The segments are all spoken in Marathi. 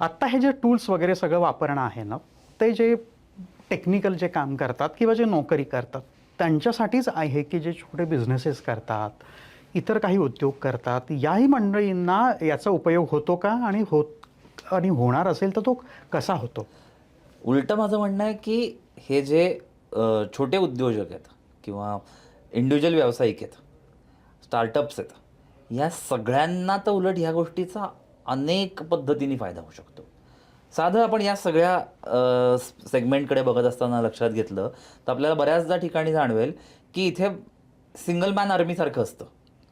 आत्ता हे जे टूल्स वगैरे सगळं वापरणं आहे ना, ते जे टेक्निकल जे काम करतात किंवा जे नोकरी करतात त्यांच्यासाठीच आहे की जे छोटे बिझनेसेस करतात, इतर काही उद्योग करतात, याही मंडळींना याचा उपयोग होतो का? आणि होणार असेल तर तो कसा होतो? उलटं माझं म्हणणं आहे की हे जे छोटे उद्योजक आहेत किंवा इंडिव्हिज्युअल व्यावसायिक आहेत, स्टार्टअप्स आहेत, या सगळ्यांना तर उलट ह्या गोष्टीचा अनेक पद्धतीने फायदा होऊ शकतो. साधं आपण या सगळ्या सेगमेंटकडे बघत असताना लक्षात घेतलं तर आपल्याला बऱ्याचदा ठिकाणी जाणवेल की इथे सिंगल मॅन आर्मीसारखं असतं.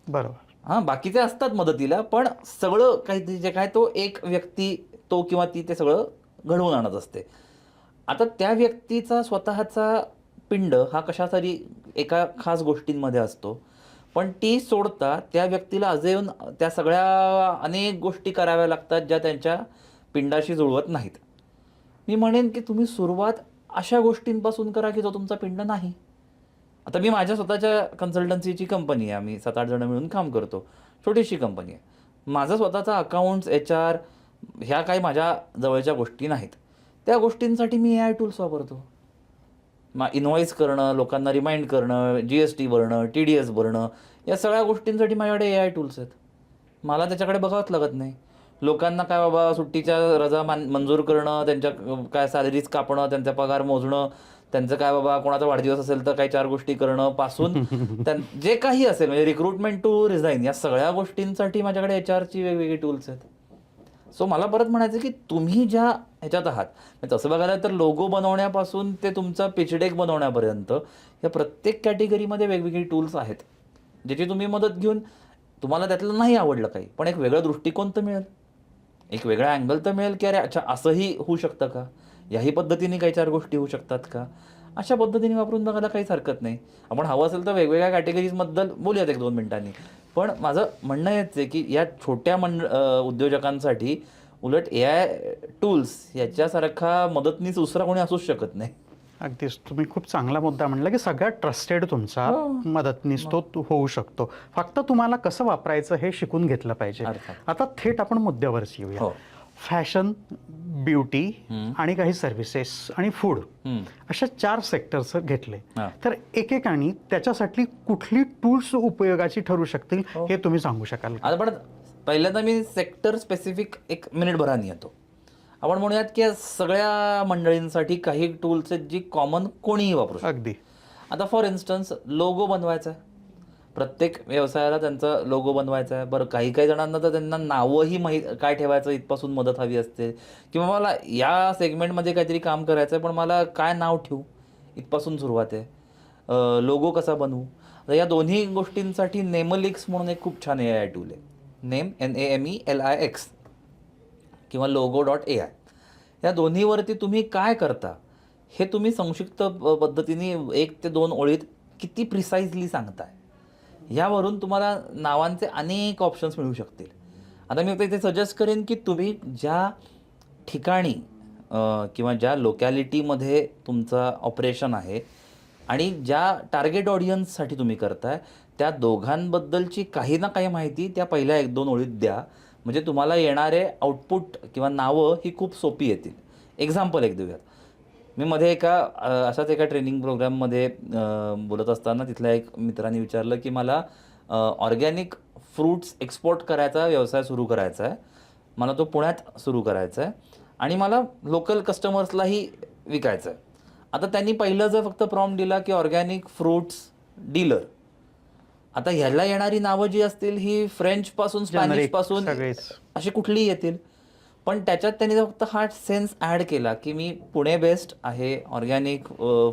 बरोबर. हां, बाकीचे असतात मदतीला, पण सगळं काही जे काय तो एक व्यक्ती, तो किंवा ती ते सगळं घडवून आणत असते. आता त्या व्यक्तीचा स्वतःचा पिंड हा कशातरी एका खास गोष्टींमध्ये असतो. पण ती सोडता त्या व्यक्तीला अजून त्या सगळ्या अनेक गोष्टी कराव्या लागतात, ज्या त्यांच्या पिंडाशी जुळवत नाहीत. मी म्हणेन की तुम्ही सुरुवात अशा गोष्टींपासून करा की जो तुमचा पिंड नाही. आता मी माझ्या स्वतःच्या कन्सल्टन्सीची कंपनी आहे. आम्ही 7-8 जण मिळून काम करतो. छोटीशी कंपनी आहे. माझा स्वतःचा अकाउंट्स, HR ह्या काही माझ्या जवळच्या गोष्टी नाहीत. त्या गोष्टींसाठी मी AI टूल्स वापरतो. इन्व्हॉइस करणं, लोकांना रिमाइंड करणं, GST भरणं, TDS भरणं, या सगळ्या गोष्टींसाठी माझ्याकडे AI टूल्स आहेत. मला त्याच्याकडे बघावंच लागत नाही. लोकांना काय बाबा सुट्टीच्या रजा मंजूर करणं, त्यांच्या काय सॅलरीज कापणं, त्यांचा पगार मोजणं, त्यांचं काय बाबा कोणाचा वाढदिवस असेल तर काही 4 गोष्टी करणं पासून जे काही असेल म्हणजे रिक्रुटमेंट टू रिझाईन, या सगळ्या गोष्टींसाठी माझ्याकडे HRची वेगवेगळी टूल्स आहेत. सो मला परत म्हणायचं की तुम्ही ज्या ह्याच्यात आहात, तसं बघायला तर लोगो बनवण्यापासून ते तुमचा पिच डेक बनवण्यापर्यंत या प्रत्येक कॅटेगरीमध्ये वेगवेगळी टूल्स आहेत, ज्याची तुम्ही मदत घेऊन तुम्हाला त्यातलं नाही आवडलं काही, पण एक वेगळा दृष्टिकोन तर मिळेल, एक वेगळा अँगल तर मिळेल की अरे अच्छा असंही होऊ शकतं का, याही पद्धतीने काही 4 गोष्टी होऊ शकतात का, अशा पद्धतीने वापरून बघायला काहीच हरकत नाही. आपण हवं असेल तर वेगवेगळ्या कॅटेगरीजबद्दल बोलूयात 1-2 मिनिटांनी. पण माझं म्हणणं हेच आहे की या छोट्या उद्योजकांसाठी उलट AI टूल्स याच्यासारखा मदतनीस दुसरा कोणी असूच शकत नाही. अगदीच तुम्ही खूप चांगला मुद्दा म्हणला की सगळ्यात ट्रस्टेड तुमचा हो. मदतनीस तो होऊ शकतो. फक्त तुम्हाला कसं वापरायचं हे शिकून घेतलं पाहिजे. अर्थात. आता थेट आपण मुद्द्यावरच येऊया. हो. फॅशन, ब्युटी आणि काही सर्व्हिसेस आणि फूड अशा 4 सेक्टर्स घेतले. हां. तर एकेकाने त्याच्यासाठी कुठली टूल्स उपयोगाची ठरू शकतील हे तुम्ही सांगू शकाल का? आता पण पहिल्यांदा मी सेक्टर स्पेसिफिक 1 मिनिटभराने येतो. आपण म्हणूयात की या सगळ्या मंडळींसाठी काही टूल्स आहेत जी कॉमन कोणीही वापरू शकतो. अगदी. आता फॉर इन्स्टन्स लोगो बनवायचा आहे. प्रत्येक व्यवसायाला त्यांचा लोगो बनवायचा आहे. बरं काही काही जणांना तर त्यांना नावंही काय ठेवायचं इथपासून मदत हवी असते, किंवा मला या सेगमेंटमध्ये काहीतरी काम करायचं आहे पण मला काय नाव ठेवू इथपासून सुरुवात आहे. लोगो कसा बनवू. तर या दोन्ही गोष्टींसाठी नेमलिक्स म्हणून एक खूप छान AI टूल आहे. नेम NAMELIX किंवा logo.ai. या दोन्हीवरती तुम्ही काय करता हे तुम्ही संक्षिप्त पद्धतीने 1 ते 2 ओळीत किती प्रिसाइजली सांगताय, यावरून तुम्हाला नावांचे अनेक ऑप्शन्स मिळू शकतील. आता मी इथे सजेस्ट करेन की तुम्ही ज्या ठिकाणी किंवा ज्या लोकॅलिटीमध्ये तुमचं ऑपरेशन आहे आणि ज्या टार्गेट ऑडियन्ससाठी तुम्ही करताय त्या दोघांबद्दलची काही ना काही माहिती त्या पहिल्या 1-2 ओळीत द्या. म्हणजे तुम्हाला येणारे आउटपुट किंवा नावं ही खूप सोपी येतील. एक्झाम्पल एक देऊयात. मी मध्ये अशाच एका ट्रेनिंग प्रोग्राममध्ये बोलत असताना तिथल्या एक मित्राने विचारलं की मला ऑर्गॅनिक फ्रूट्स एक्सपोर्ट करायचा व्यवसाय सुरू करायचा आहे. मला तो पुण्यात सुरू करायचा आहे आणि मला लोकल कस्टमर्सलाही विकायचं आहे. आता त्यांनी पहिलं जर फक्त प्रॉम्प्ट दिला की ऑर्गॅनिक फ्रूट्स डीलर. आता ह्याला येणारी नावं जी असतील ही फ्रेंचपासून स्पॅनिशपासून अशी कुठलीही येतील. पण त्याच्यात त्यांनी फक्त हा सेन्स ॲड केला की मी पुणे बेस्ड आहे, ऑर्गॅनिक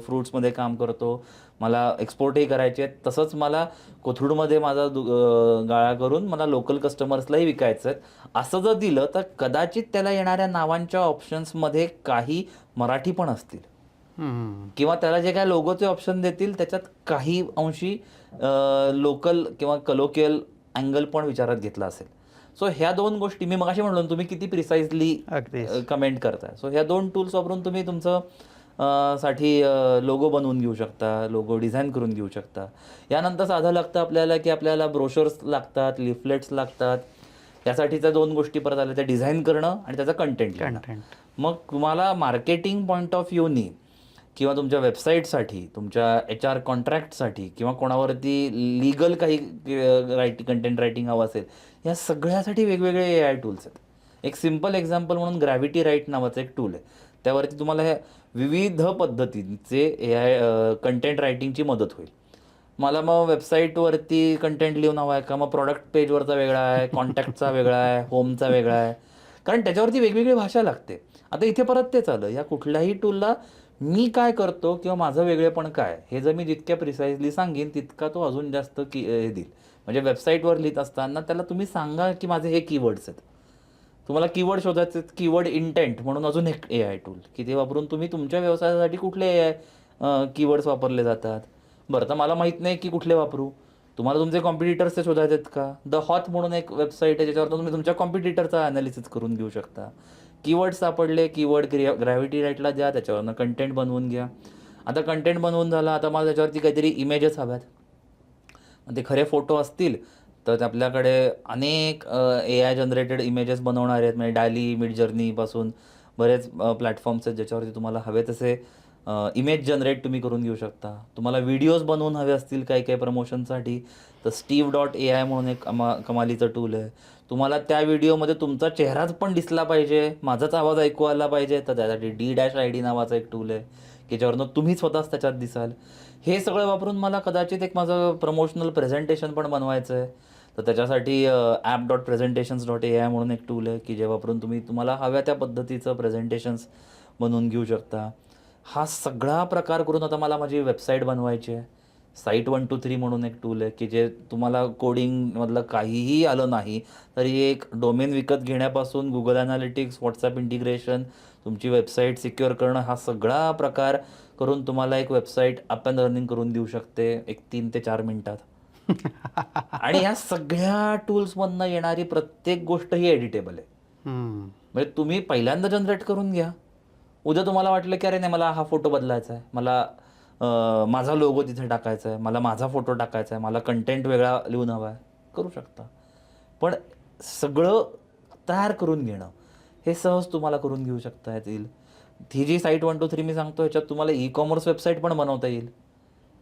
फ्रूट्समध्ये काम करतो, मला एक्सपोर्टही करायचे आहेत, तसंच मला कोथरूडमध्ये माझा गाळा करून मला लोकल कस्टमर्सलाही विकायचं आहे. असं जर दिलं तर कदाचित त्याला येणाऱ्या नावांच्या ऑप्शन्समध्ये काही मराठी पण असतील, किंवा त्याला जे काय लोगोचे ऑप्शन देतील त्याच्यात काही अंशी लोकल किंवा कलोकियल अँगल पण विचारात घेतला असेल. सो ह्या 2 गोष्टी मी मगाशी म्हणलो तुम्ही किती प्रिसाइजली कमेंट करताय. सो ह्या 2 टूल्स वापरून तुम्ही तुमचं साठी लोगो बनवून घेऊ शकता, लोगो डिझाईन करून घेऊ शकता. यानंतर साधं लागतं आपल्याला की आपल्याला ब्रोशर्स लागतात, लिफलेट्स लागतात. त्यासाठीच्या 2 गोष्टी परत आल्या, त्या डिझाईन करणं आणि त्याचा कंटेंट लिहिणं. कंटेंट. मग तुम्हाला मार्केटिंग पॉईंट ऑफ व्ह्यूनी किंवा तुमच्या वेबसाईटसाठी, तुमच्या HR कॉन्ट्रॅक्टसाठी किंवा कोणावरती लीगल काही कंटेंट रायटिंग हवं असेल, या सगळ्यासाठी वेगवेगळे AI टूल्स आहेत. एक सिम्पल एक्झाम्पल म्हणून ग्रॅव्हिटी राईट नावाचं एक टूल आहे. त्यावरती तुम्हाला ह्या विविध पद्धतींचे AI कंटेंट रायटिंगची मदत होईल. मला मग वेबसाईटवरती कंटेंट लिहून हवा आहे का, मग प्रॉडक्ट पेजवरचा वेगळा आहे, कॉन्टॅक्टचा वेगळा आहे, होमचा वेगळा आहे, कारण त्याच्यावरती वेगवेगळी भाषा लागते. आता इथे परत तेच आलं, या कुठल्याही टूलला मी काय करतो किंवा माझं वेगळेपण काय, हे जर मी जितक्या प्रिसाइजली सांगेन तितका तो अजून जास्त हे देईल. म्हणजे वेबसाईटवर लिहित असताना त्याला तुम्ही सांगा की माझे हे कीवर्ड्स आहेत. तुम्हाला कीवर्ड शोधायचे आहेत, कीवर्ड इंटेंट म्हणून अजून एक AI टूल, की ते वापरून तुम्ही तुमच्या व्यवसायासाठी कुठले AI कीवर्ड्स वापरले जातात. बरं, तर मला माहीत नाही की कुठले वापरू. तुम्हाला तुमचे कॉम्पिटिटर्स ते शोधायचे आहेत का, द हॉथ म्हणून एक वेबसाईट आहे ज्याच्यावर तुम्ही तुमच्या कॉम्पिटिटरचा ॲनालिसिस करून घेऊ शकता. कीवर्ड सापडले, कीवर्ड ग्रॅव्हिटी राईटला द्या, त्याच्यावरनं कंटेंट बनवून घ्या. आता कंटेंट बनवून झाला, आता मला त्याच्यावरती काहीतरी इमेजेस हव्यात. ते खरे फोटो असतील तर आपल्याकडे अनेक AI जनरेटेड इमेजेस बनवणारे आहेत. म्हणजे डाली, मिड जर्नीपासून बरेच प्लॅटफॉर्म्स आहेत ज्याच्यावरती तुम्हाला हवे तसे इमेज जनरेट तुम्ही करून घेऊ शकता. तुम्हाला व्हिडिओज बनवून हवे असतील काही काही प्रमोशनसाठी, तर steve.ai म्हणून एक कमालीचं टूल आहे. तुम्हाला त्या व्हिडिओमध्ये तुमचा चेहराच पण दिसला पाहिजे, माझाच आवाज ऐकू आला पाहिजे, तर त्यासाठी D-ID नावाचा एक टूल आहे की ज्यावरनं तुम्ही स्वतःच त्याच्यात दिसाल. हे सगळं वापरून मला कदाचित एक माझं प्रमोशनल प्रेझेंटेशन पण बनवायचं आहे, तर त्याच्यासाठी app.presentations.ai म्हणून एक टूल आहे की जे वापरून तुम्ही तुम्हाला हव्या त्या पद्धतीचं प्रेझेंटेशन्स बनवून घेऊ शकता. हा सगळा प्रकार करून आता मला माझी वेबसाईट बनवायची आहे. Site123 म्हणून एक टूल आहे की जे तुम्हाला कोडिंगमधलं काहीही आलं नाही तरी एक डोमेन विकत घेण्यापासून गुगल ॲनालिटिक्स, व्हॉट्सॲप इंटिग्रेशन, तुमची वेबसाईट सिक्युअर करणं, हा सगळा प्रकार करून तुम्हाला एक वेबसाईट अप अँड रनिंग करून देऊ शकते एक 3 ते 4 मिनिटात. आणि ह्या सगळ्या टूल्समधनं येणारी प्रत्येक गोष्ट ही एडिटेबल आहे. म्हणजे तुम्ही पहिल्यांदा जनरेट करून घ्या. उद्या तुम्हाला वाटलं की अरे नाही, मला हा फोटो बदलायचा आहे, मला माझा लोगो तिथे टाकायचा आहे, मला माझा फोटो टाकायचा आहे, मला कंटेंट वेगळा लिहून हवा आहे, करू शकता. पण सगळं तयार करून घेणं हे सहज तुम्हाला करून घेऊ शकता येईल. ही जी Site123 मी सांगतो ह्याच्यात तुम्हाला ई-कॉमर्स वेबसाईट पण बनवता येईल.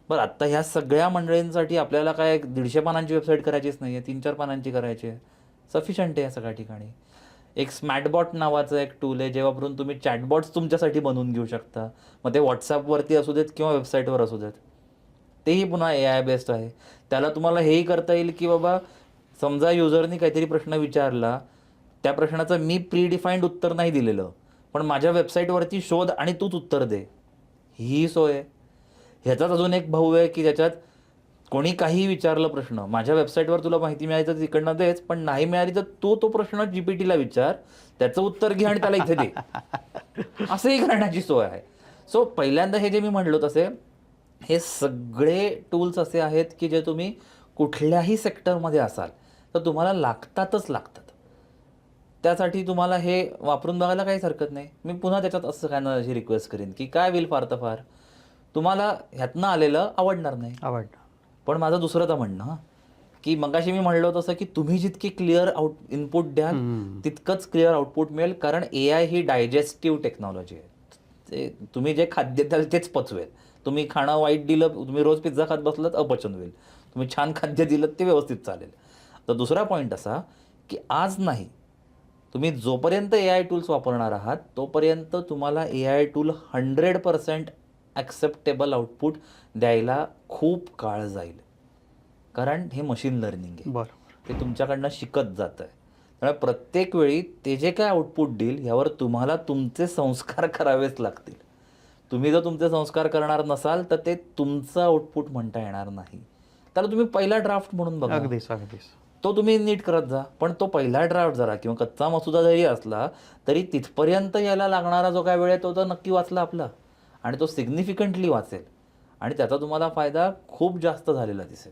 बरं, आत्ता ह्या सगळ्या मंडळींसाठी आपल्याला काय 150 पानांची वेबसाईट करायचीच नाही आहे, 3-4 पानांची करायची आहे, सफिशियंट आहे या सगळ्या ठिकाणी. एक स्मॅटबॉट नावाचं एक टूल आहे जे वापरून तुम्ही चॅटबॉट्स तुमच्यासाठी बनवून घेऊ शकता. मग ते व्हॉट्सॲपवरती असू देत किंवा वेबसाईटवर असू देत, तेही पुन्हा AI बेस्ड आहे. त्याला तुम्हाला हेही करता येईल की बाबा समजा युजरनी काहीतरी प्रश्न विचारला, त्या प्रश्नाचं मी प्री डिफाईंड उत्तर नाही दिलेलं, पण माझ्या वेबसाईटवरती शोध आणि तूच उत्तर दे, ही सोय आहे. ह्याचाच अजून एक भाऊ आहे की ज्याच्यात कोणी काहीही विचारलं प्रश्न, माझ्या वेबसाईटवर तुला माहिती मिळाली तर तिकडनं देच, पण नाही मिळाली तर तो प्रश्न GPTला विचार, त्याचं उत्तर घे आणि त्याला इथे दे, असंही करण्याची सोय आहे. सो पहिल्यांदा हे जे मी म्हणलो तसे हे सगळे टूल्स असे आहेत की जे तुम्ही कुठल्याही सेक्टरमध्ये असाल तर तुम्हाला लागतातच लागतात. त्यासाठी तुम्हाला हे वापरून बघायला काहीच हरकत नाही. मी पुन्हा त्याच्यात असं काय ना अशी रिक्वेस्ट करीन की काय होईल फार तर फार, तुम्हाला ह्यातनं आलेलं आवडणार नाही, पण माझं दुसरं तर म्हणणं की मगाशी मी म्हणलो तसं की तुम्ही जितकी क्लिअर इनपुट द्याल तितकंच क्लिअर आउटपुट मिळेल. कारण AI ही डायजेस्टिव्ह टेक्नॉलॉजी आहे. ते तुम्ही जे खाद्य द्याल तेच पचवेल. तुम्ही खाणं वाईट दिलं, तुम्ही रोज पिझ्झा खात बसलात अपचन होईल, तुम्ही छान खाद्य दिलं ते व्यवस्थित चालेल. तर दुसरा पॉईंट असा की आज नाही, तुम्ही जोपर्यंत AI टूल्स वापरणार आहात तोपर्यंत तुम्हाला AI टूल 100% ॲक्सेप्टेबल आउटपुट द्यायला खूप काळ जाईल. कारण हे मशीन लर्निंग आहे, बरोबर. ते तुमच्याकडनं शिकत जातं आहे. त्यामुळे प्रत्येक वेळी ते जे काय आउटपुट देईल यावर तुम्हाला तुमचे संस्कार करावेच लागतील. तुम्ही जर तुमचे संस्कार करणार नसाल तर ते तुमचं आउटपुट म्हणता येणार नाही. त्याला तुम्ही पहिला ड्राफ्ट म्हणून बघा, अगदीच अगदीच. तो तुम्ही नीट करत जा. पण तो पहिला ड्राफ्ट जरा किंवा कच्चा मसुदा जरी असला तरी तिथपर्यंत यायला लागणारा जो काय वेळ आहे तो तर नक्की वाचला आपला, आणि तो सिग्निफिकंटली वाचेल आणि त्याचा तुम्हाला फायदा खूप जास्त झालेला दिसेल.